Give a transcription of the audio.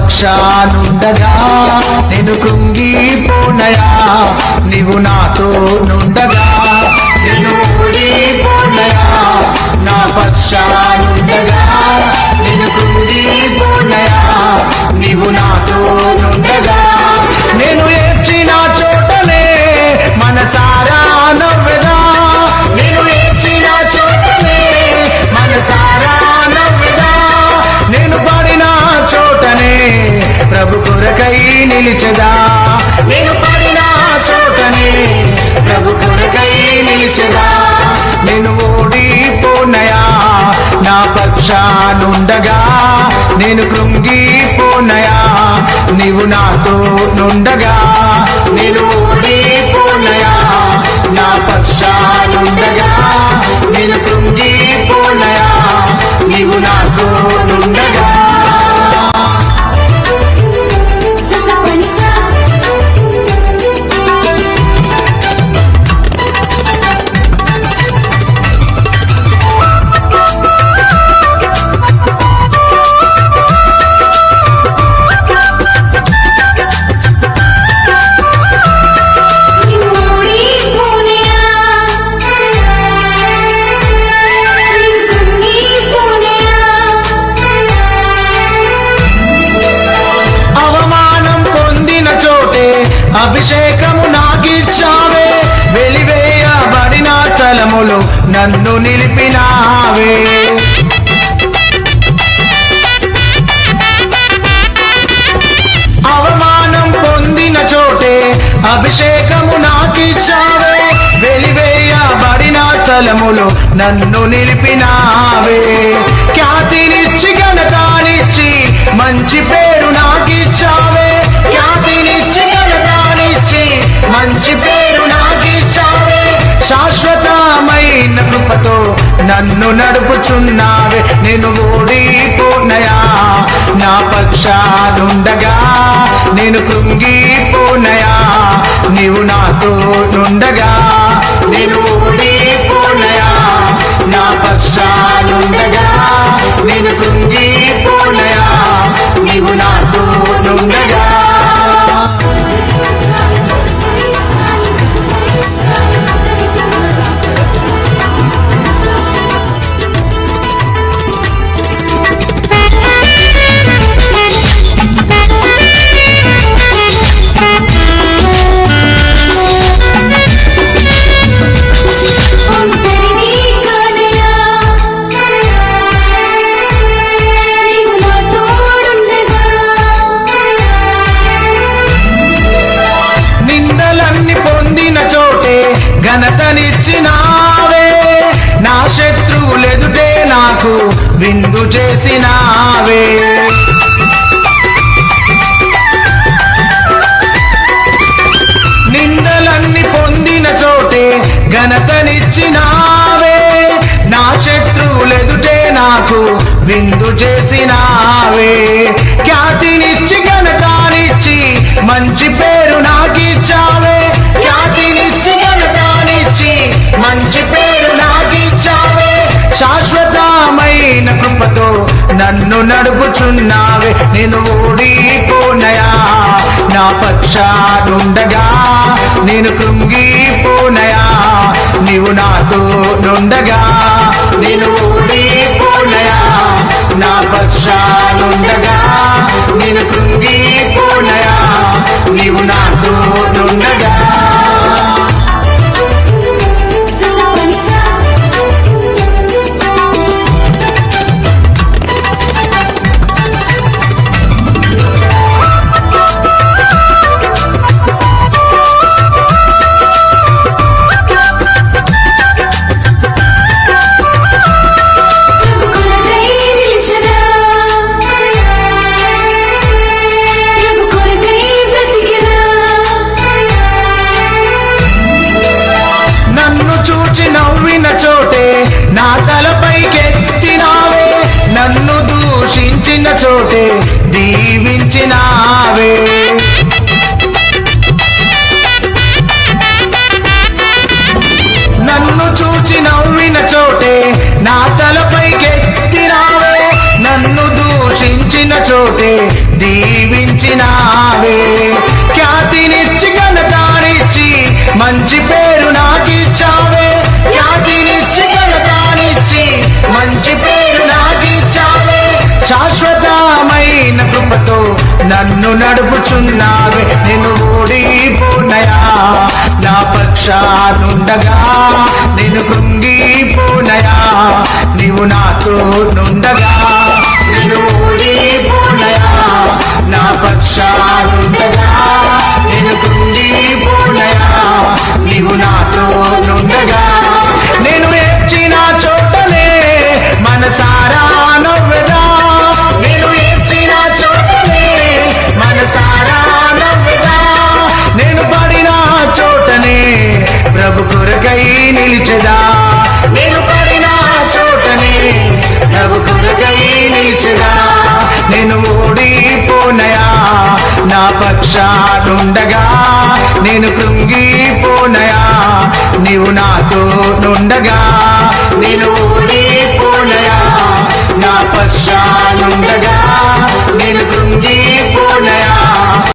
పక్షానుండగా నేను కృంగిపోనయా, నీవు నాతో నుండగా నేను ఓడిపోనయా. నా పక్షానుండగా నేను కృంగిపోనయా, నీవు నాతో నుండగా. నేను ఏడ్చిన చోటనే మనసారా నవ్వెదా, నేను ఏడ్చిన చోటనే మనసారా నవ్వెదా. నేను పడిన చోటనే ప్రభు కొరకై నిలిచెదా, నేను పడిన చోటనే ప్రభు కొరకై నిలిచెదా. నేను ఓడిపోనయా, నా పక్షానుండగా నేను కృంగిపోనయా, నీవు నాతో నుండగా. నేను ఓడిపోనయా, నా పక్షానుండగా నేను కృంగిపోనయా, నీవు నాతో నుండగా. అభిషేకము నాకిచ్చావే, వెలివేయబడిన స్థలములో నన్ను నిలిపినావే. అవమానం పొందిన చోటే అభిషేకము నాకిచ్చావే, వెలివేయబడిన స్థలములో నన్ను నిలిపినావే. ఖ్యాతినిచ్చి ఘనతనిచ్చి మంచి పేరు నాకిచ్చావే, ఖ్యాతినిచ్చి మంచి పేరు నాకిచ్చావే. శాశ్వతమైన కృపతో నన్ను నడుపుచున్నావే. నేను ఓడిపోనయా, నా పక్షానుండగా నేను కృంగిపోనయా, నీవు నాతో నుండగా. నేను ఓడిపోనయా, నా పక్షానుండగా నేను కృంగిపోనయా, నీవు నాతో నుండగా. ఘనతనిచ్చినావే, నా శత్రువులెదుటే నాకు విందు చేసినావే. నిందలన్నీ పొందిన చోటే ఘనతనిచ్చినావే, నా శత్రువులెదుటే నాకు విందు చేసినావే. ఖ్యాతినిచ్చి ఘనతనిచ్చి మంచి పేరు నాకిచ్చావే, ఖ్యాతినిచ్చి మంచి పేరు నాకిచ్చావే. శాశ్వతమైన కృపతో నన్ను నడుపుచున్నావే. నేను ఓడిపోనయా, నా పక్షానుండగా నేను కృంగిపోనయా, నీవు నాతో నుండగా. నేను ఓడిపోనయా, నా పక్షానుండగా నేను కృంగిపోనయా, నీవు నాతో నుండగా. నా తలపైకెత్తినావే, నన్ను దూషించిన చోటే దీవించినావే. నన్ను చూచి నవ్విన చోటే నా తలపైకెత్తినావే, నన్ను దూషించిన చోటే చేసినావే. ఖ్యాతినిచ్చి ఘనతానిచ్చి మంచి పేరు నాకిచ్చావే. ఖ్యాతినిచ్చి ఘనతానిచ్చి మంచి పేరు నాకిచ్చావే. శాశ్వతమైన కృపతో నన్ను నడుపుచున్నావే. నేను ఓడిపోనయా నా పక్షానుండగా, నేను కృంగిపోనయా నీవు నాతో నుండగా. నేను ఓడిపోనయా నా పక్షానుండగా, నేను కృంగిపోనయా నీవు నాతో నుండగా. నేను ఏడ్చిన చోటనే మనసారా నవ్వెదా. నేను ఏడ్చిన చోటనే మనసారా నవ్వెదా. నేను పడిన చోటనే ప్రభు కొరకై నిలిచెదా. నేను పడిన చోటనే ప్రభు కొరకై నిలిచెదా. నేను ఓడిపోనయా నా పక్షానుండగా, నేను కృంగిపోనయా నీవు నాతో నుండగా. నేను ఓడిపోనయా నా పక్షానుండగా,